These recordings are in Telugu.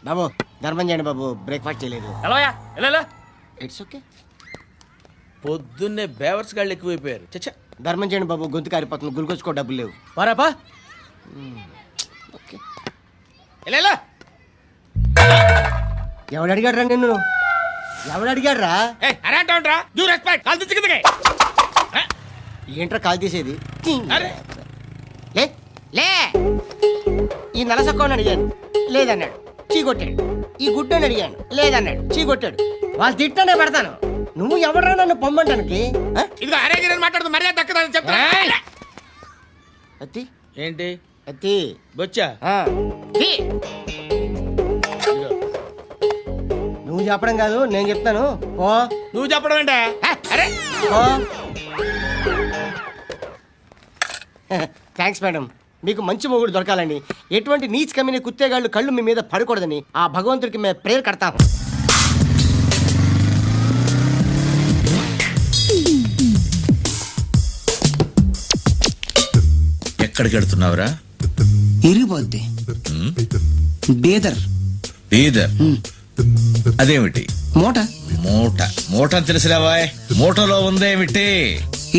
బాబు ధర్మం చేయండి బాబు, బ్రేక్ఫాస్ట్ చేయలేదు. ఎలా ఇట్స్ ఓకే. పొద్దున్నే బేవర్స్ గాళ్ళు ఎక్కువైపోయారు. చచ్చా, ధర్మం చేయండి బాబు, గొంతు కారిపోతుంది, గురికొచ్చుకో డబ్బులు లేవు. పారాపా. ఓకే. ఎలా ఎవడు అడిగాడు రా నిన్ను? ఎవడు అడిగాడు రా? ఏంట్రా కాల్ తీసేది? లే లే. ఈ నలసక్కని అడిగాను, లేదన్నాడు, చీ కొట్టాడు. ఈ గుడ్డని అడిగాను, లేదన్నాడు, చీ కొట్టాడు. వాళ్ళు తిట్టానే పెడతాను. నువ్వు ఎవడరా నన్ను పొమ్మంటానికి? ఇదిగో అరే మాట్లాడుతూ మర్యాద దక్కదని చెప్తా. అత్తి ఏంటి అత్తి బొచ్చా? నువ్వు చెప్పడం కాదు, నేను చెప్తాను. ఓ నువ్వు చెప్పడం ఏంటా? అరే థ్యాంక్స్ మేడం. మీకు మంచి మొగుడు దొరకాలని, ఎటువంటి నీచ్ కమ్మిన కుత్తేగాళ్ళు కళ్ళు మీ మీద పడకూడదని ఆ భగవంతుడికి మేము ప్రేయర్ కడతాము. ఎక్కడికి వెళ్తున్నావురా? ఇరిగిపోద్ది. బేదర్. బీదర్? అదేమిటి? మూట. మూట మూట తెలిసిరావా? మూటలో ఉందేమిటి?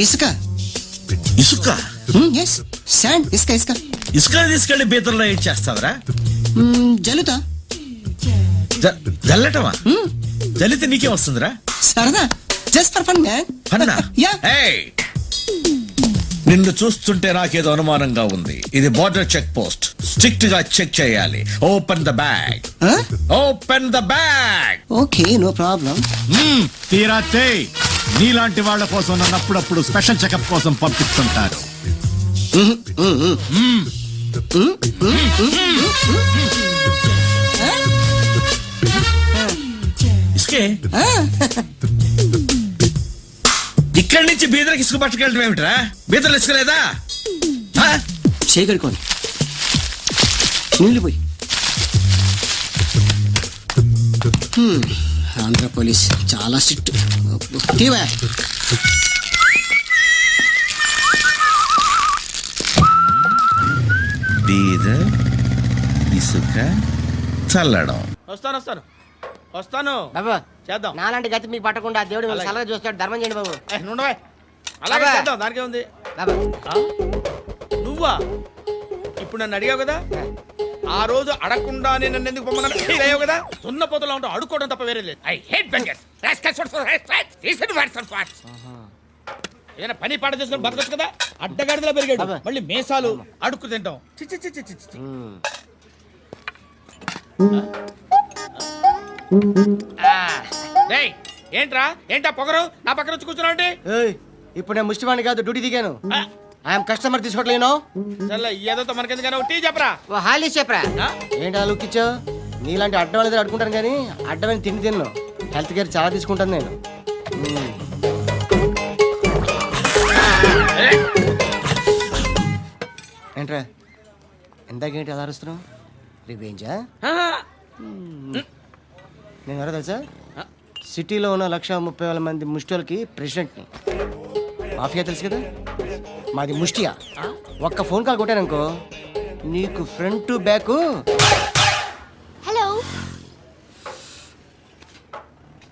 ఇసుక. ఇసుక? శాండ్. ఇసుక ఇసుక ఇసుక తీసుకెళ్లి బీదర్లో ఏం చేస్తావరా? జలుతా. జల్లటమా? జల్లితే నీకేం వస్తుందిరా? సరదా. Just for fun man. ఫన్నా? ఏయ్, నిన్ను చూస్తుంటే నాకేదో అనుమానంగా ఉంది. ఇది బోర్డర్ చెక్ పోస్ట్, స్ట్రిక్ట్ గా చెక్ చేయాలి. Open the bag. Open the bag. Okay, no problem. తీరా చేయి. నీలాంటి వాళ్ళ కోసం నన్ను అప్పుడప్పుడు స్పెషల్ చెకప్ కోసం పంపిస్తుంటారు. ఇసుకే? ఇక్కడి నుంచి బీదర్కి ఇసుక పట్టుకెళ్ళడం ఏమిట్రా? బీదర్లు ఇసుక లేదా? చేయగడుకోండి. నీళ్ళు పోయి. ఆంధ్ర పోలీస్ చాలా స్ట్రిక్ట్. బీదర్ ఇసుక చల్లడం. వస్తాను బాబు చేద్దాం. నాలాంటి గతి మీకు పట్టకుండా దేవుడు మిమ్మల్ని సలహా చూస్తాడు. ధర్మం చేయండి బాబు. నుండవే అలాగే చేద్దాం, దానికే ఉంది. బాబు నువ్వా ఇప్పుడు నన్ను అడిగావు కదా, ఆ రోజు అడగకుండా నన్ను ఎందుకు పొమ్మన్నా ఫీల్ అయ్యావు కదా. సున్న పోతలో ఉంటావు, అడుక్కోవడం తప్ప వేరే లేదు. I hate bangers. ఏదైనా పని పాట చేసుకుని బతకొచ్చు కదా. అడ్డగాడిదలా పెరిగాడు, మళ్ళీ మేసాలు అడుక్కు తింటాం. చిచ్చి చిచ్చి చిచ్చి. ఏంటా పొగరు నా పక్కన వచ్చి కూర్చున్నావు? ఇప్పుడు నేను ముష్టివాణి కాదు, డ్యూటీ దిగాను. ఐఎమ్ కస్టమర్ తీసుకోవట్లేను. ఏదో మనకెందుకైనా టీ చెప్పరా. హాలీ చెప్పరా. ఏంటి అలా లుక్ ఇచ్చావు? నీలాంటి అడ్డం వాళ్ళ దగ్గర అడుకుంటాను కానీ అడ్డమైన తిండి తిన్ను. హెల్త్ కేర్ చాలా తీసుకుంటాను నేను. ఏంట్రా ఎందాకేంటి అలా అరుస్తున్నావు? రివేంజా? నేను ఎవరో తెలుసా? సిటీలో ఉన్న 130,000 మంది ముష్టిలకి ప్రెసిడెంట్ని. మాఫియా తెలుసు కదా, మాది ముష్టియా. ఒక్క ఫోన్ కాల్ కొట్టాననుకో నీకు ఫ్రంట్ టు బ్యాక్. హలో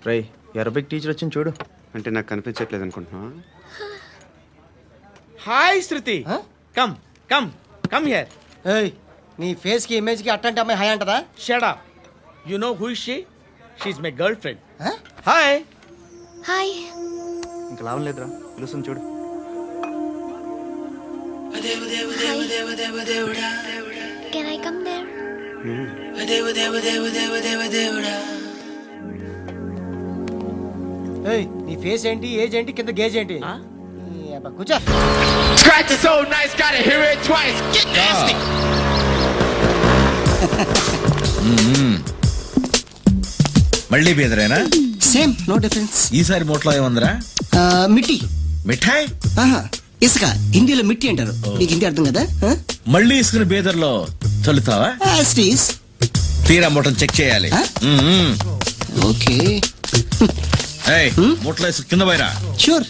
రై, అరబిక్ టీచర్ వచ్చింది చూడు. అంటే నాకు కనిపించట్లేదు అనుకుంటున్నా. Hi Shruti. Come come come here. ఏయ్, నీ ఫేస్ కి ఇమేజ్ కి అట్లాంటి అమ్మాయి హాయ్ అంటదా? Shut up. You know who is she? She is my girlfriend. Hi. Hi. ఇంకా లాభం లేదురా, పిలుస్తుంది చూడు. Can I come there? ఏయ్, నీ ఫేస్ ఏంటి, ఏజ్ ఏంటి, కింద గేజ్ ఏంటి? కూర్చో. Scratch is so nice, gotta hear it twice. Get nasty. మళ్ళీ బీదరేనా? Same, no difference. ఈసారి మూటలో ఏముందిరా? మిట్టి. మిఠాయి? ఇసుక. హిందీలో మిట్టి అంటారు, నీకు హిందీ అర్థం కదా. మళ్ళీ ఇసుకుని బీదర్లో చల్లుతావా? తీరా మూటను చెక్ చేయాలి. ఓకే. మూటలో ఇసుక కింద పోయిరా. షూర్.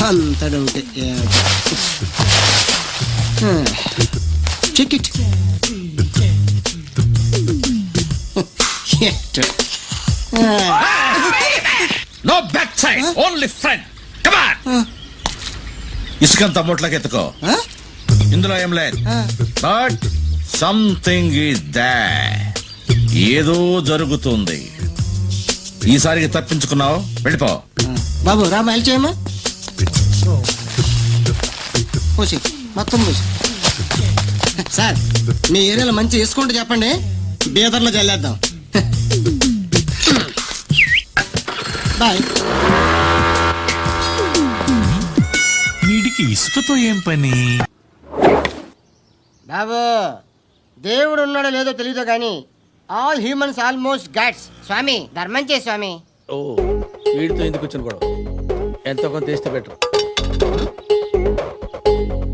అంత డౌటే. Check it. No back side only front come on. ఇసుకంత మూట్లకి ఎత్తుకో. ఇందులో ఏం లేదు, బట్ సంథింగ్ ఈజ్ దేర్. ఏదో జరుగుతుంది. ఈసారికి తప్పించుకున్నావు, వెళ్ళిపో. బాబు రా మైల్ చేయమ్మా. పోసి మొత్తం పోసి. సార్ మీ ఏరియాలో మంచి వేసుకుంటూ చెప్పండి, బీదర్లో చల్లేద్దాం. బాయ్. వీడికి ఇసుకతో ఏం పని? బాబు దేవుడు ఉన్నాడో లేదో తెలియదు కానీ ఆల్ హ్యూమన్స్ ఆల్మోస్ట్ గాడ్స్. స్వామి ధర్మం చే స్వామి. ఓ వీడితో ఎందుకు వచ్చిన గొడవ? ఎంతో కొంత తీస్తే బెటర్.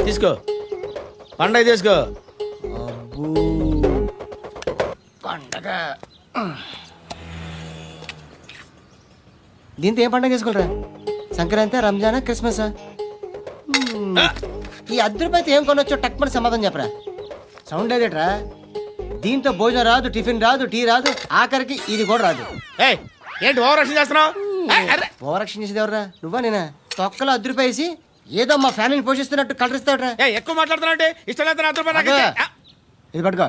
తీసుకో, పండగ తీసుకో. పండగ దీంతో ఏం పండగ చేసుకుంటారా? సంక్రాంతి, రంజానా, క్రిస్మసా? ఈ అర్ధ రూపాయలతో ఏం కొనొచ్చో టక్మని సమాధానం చెప్పరా. సౌండ్ లేదేట్రా? దీంతో భోజనం రాదు, టిఫిన్ రాదు, టీ రాదు, ఆఖరికి ఇది కూడా రాదు. ఏయ్, ఏంటి ఓవర్ రక్షణ చేస్తున్నావు? ఓవరాక్షన్ చేసేది ఎవరా? నువ్వా నేనా? తొక్కలో అర్ధ రూపాయి వేసి ఏదో మా ఫ్యామిలీని పోషిస్తున్నట్టు కలరిస్తాడ్రా. ఎక్కువ మాట్లాడుతున్నా ఇష్టం లేదు. ఇది పట్టుకో.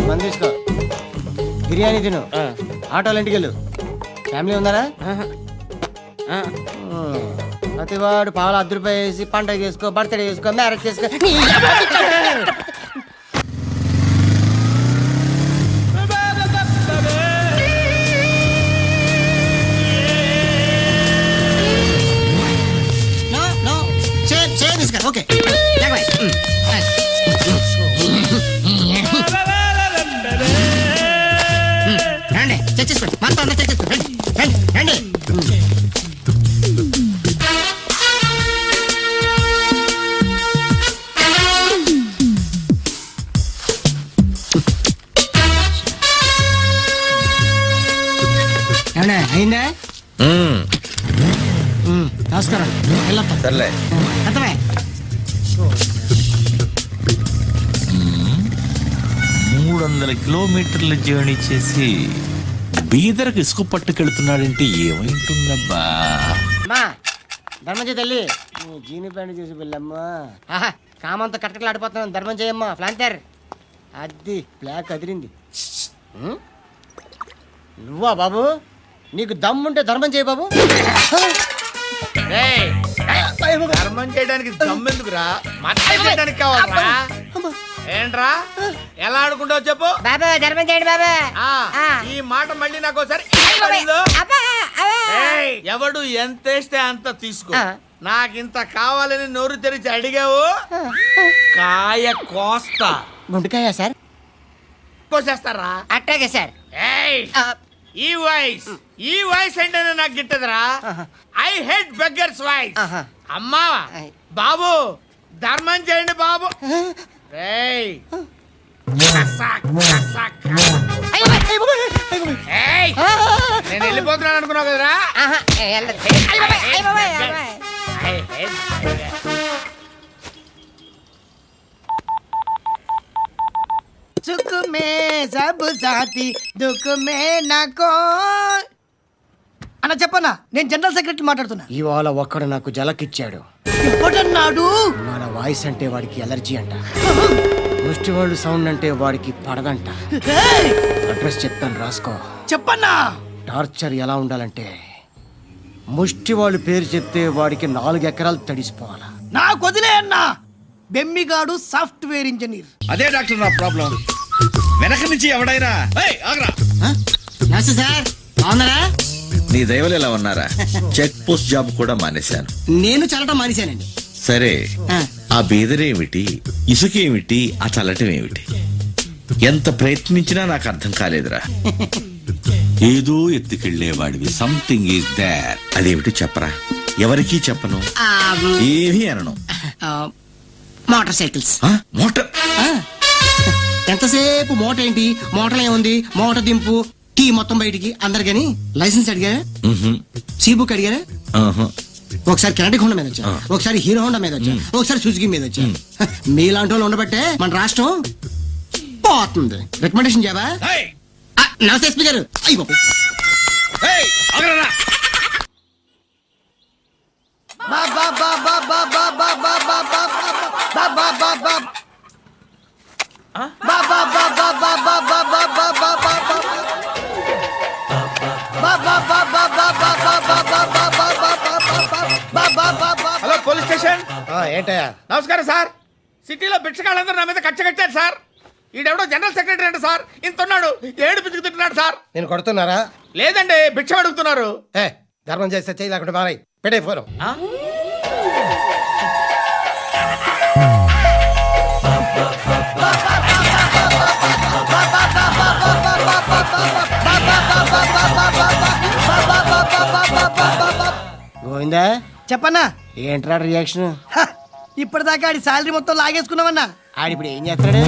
మంది తీసుకో, బిర్యానీ తిను, ఆటోలు ఇంటికి వెళ్ళు. ఫ్యామిలీ ఉన్నారా? ప్రతివాడు పావులు అర్ధ రూపాయి వేసి పండగ చేసుకో, బర్త్డే చేసుకో, మ్యారేజ్ చేసుకో. ఓకే రండి, చెక్ చేసుకోండి. మొత్తం అందరూ చెక్ చేసుకోండి. రండి. ఏమన్నా అయిందా? నమస్కారం. వెళ్ళొస్తా. సర్లే. అర్థమే. 300 కిలోమీటర్ల జర్నీ చేసి బీదర్కి ఇసుక పట్టుకెళ్తున్నాడంటే ఏమైంటుందబ్బా? అమ్మా ధర్మం తల్లి, జీని ప్యాంట్ చూసి వెళ్ళమ్మా. కామంతో కట్టకలాడిపోతున్నాను. ధర్మం చేయమ్మా. ఫ్లాంతర్ అది బ్లాక్ అదిరింది. నువ్వా బాబు? నీకు దమ్ముంటే ధర్మం చేయ బాబు. ధర్మం చేయడానికి దమ్మెందుకురా? చేయడానికి కావాలరా? ఏంట్రా ఎలా ఆడుకుంటావు చెప్పు బాబా. ధర్మం చేయండి బాబా. ఈ మాట మళ్ళీ నాకు ఒకసారి. ఎవడు ఎంత వేస్తే అంత తీసుకో. నాకింత కావాలని నోరు తెరిచి అడిగావు, కాయ కోస్తా. గుండెకాయ సార్? కోసేస్తారా? అట్టాగే సార్. ఈ వాయిస్ అంటేనే నాకు గిట్టదురా. I hate beggars voice. అమ్మా బాబు ధర్మం చేయండి బాబు. నేను వెళ్ళిపోతున్నాను అనుకున్నావు కదరా. సుఖ మే సబ్ సాథీ దుఃఖ మే నాకో. అన్న చెప్పన్నా, నేను జనరల్ సెక్రటరీ మాట్లాడుతున్నా. ఇవాళ ఒక్కడు నాకు జలకిచ్చాడు. ఎవడన్నాడు? మన వాయిస్ అంటే వాడికి ఎలర్జీ అంట. ముష్టి వాళ్ళు సౌండ్ అంటే వాడికి పడదంట. అడ్రస్ చెప్తాను రాసుకో. చెప్పన్నా. టార్చర్ ఎలా ఉండాలంటే ముష్టి వాళ్ళు పేరు చెప్తే వాడికి 4 ఎకరాలు తడిసిపోవాలా. నాకు వదిలే అన్నా. బెమ్మిగాడు సాఫ్ట్వేర్ ఇంజనీర్. అదే డాక్టర్ నా ప్రాబ్లం. వెనక నుంచి ఎవడైనా ఆగరా. సార్ అవునరా? నీ దైవలు ఎలా ఉన్నారా? చెక్ పోస్ట్ జాబ్ కూడా మానేశాను. నేను చల్లటం మానేశానండి. సరే, ఆ బీదరేమిటి, ఇసుకేమిటి, ఆ చల్లటం ఏమిటి? ఎంత ప్రయత్నించినా నాకు అర్థం కాలేదురా. ఏదో ఎత్తుకెళ్లేవాడివి. Something is there. అదేమిటి చెప్పరా? ఎవరికీ చెప్పను, ఏమీ అనను. Motor cycles. మోటార్? ఎంతసేపు మోట ఏంటి, మోటార్ ఏముంది, మోటార్ దింపు, కీ మొత్తం బయటికి అందరు. కానీ లైసెన్స్ అడిగారా? సీ బుక్ అడిగారా? ఒకసారి కెనడిక్ హోండా మీద వచ్చా, ఒకసారి హీరో హోండా మీద వచ్చా, ఒకసారి సుజుకి మీద వచ్చా. మీలాంటి వాళ్ళు ఉండబట్టే మన రాష్ట్రం పోతుంది. రికమెండేషన్ చేయవా? ఏయ్! నమస్తే ఎస్పీ గారు. అయ్యి బాబు. ఏయ్, ఆగరా. Hello police station. ఏంటయ్యా? నమస్కారం సార్. సిటీలో భిక్షగాళ్ళందరూ నా మీద కచ్చ కట్టారు సార్. ఈడెవడో జనరల్ సెక్రటరీ అంట సార్. ఇంత ఉన్నాడు, ఏడు పిచ్చుకు తింటున్నాడు సార్. నేను కొడుతున్నారా? లేదండి, భిక్ష అడుగుతున్నారు. ధర్మం చేస్తే చెయ్యి, లేకుండా మారాయి. పెట్టే ఫోన్. ఆ? గోవిందా, చెప్పన్నా. ఏంట్రా రియాక్షన్? హ, ఇప్పటిదాకా ఆడి శాలరీ మొత్తం లాగేసుకున్నావన్నా. ఆడిప్పుడు ఏం చేస్తాడు?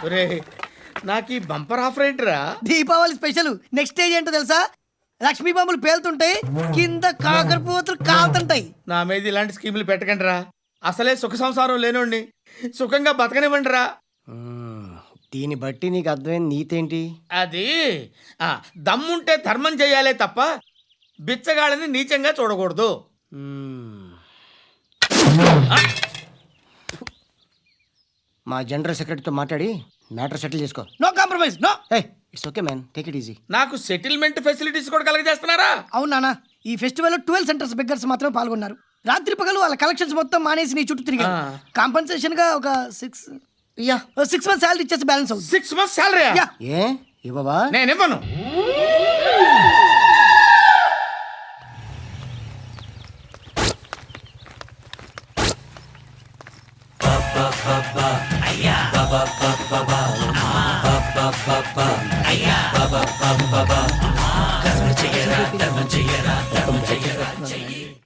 ఒరేయ్, నాకు ఈ బంపర్ ఆఫర్ ఏంట్రా? దీపావళి స్పెషల్. నెక్స్ట్ స్టేజ్ ఏంటో తెలుసా? లక్ష్మీ బాంబులు పేలుతుంటాయి, కింద కాకరపోతులు కాలుతుంటాయి. నా మీద ఇలాంటి స్కీములు పెట్టకండి రా. అసలే సుఖ సంసారం లేనోడిని సుఖంగా బతకనివ్వండి రా. దీన్ని బట్టి నీకు అర్థమైన నీతేంటి? అది దమ్ముంటే ధర్మం చేయాలే తప్ప బిచ్చగాళ్ళని నీచంగా చూడకూడదు. మా జనరల్ సెక్రటరీతో మాట్లాడి మ్యాటర్ సెటిల్ చేసుకో. No compromise, no. It's okay man, take it easy. నాకు సెటిల్మెంట్ ఫెసిలిటీస్ కూడా కలగజేస్తున్నారా? అవును నాన్న, ఈ ఫెస్టివల్ 12 సెంటర్స్ బెగ్గర్స్ మాత్రమే పాల్గొన్నారు. రాత్రి పగలు వాళ్ళ కలెక్షన్స్ మొత్తం మానేసి నీ చుట్టూ తిరిగారు. కాంపన్సేషన్ గా ఒక 6 మంత్స్ శాలరీ ఇచ్చేసి బ్యాలెన్స్ అవుతుంది. 6 months శాలరీ యా. ఏ ఇవ్వవా? నేను ఇవ్వను.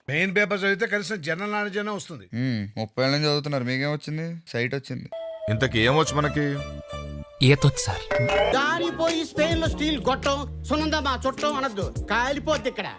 మెయిన్ పేపర్ చదివితే కనీసం జనరల్ నాలెడ్జ్ అయినా వస్తుంది. 30 ఏళ్ళ నుంచి చదువుతున్నారు, మీకేం వచ్చింది? సైట్ వచ్చింది. ఇంతకీ ఏమొచ్చు మనకి? ఈతొచ్చు సార్. దారిపోయి స్పెయిన్ లో స్టీల్ గొట్టం సునంద మా చుట్టం అనద్దు, కాలిపోద్ది ఇక్కడ.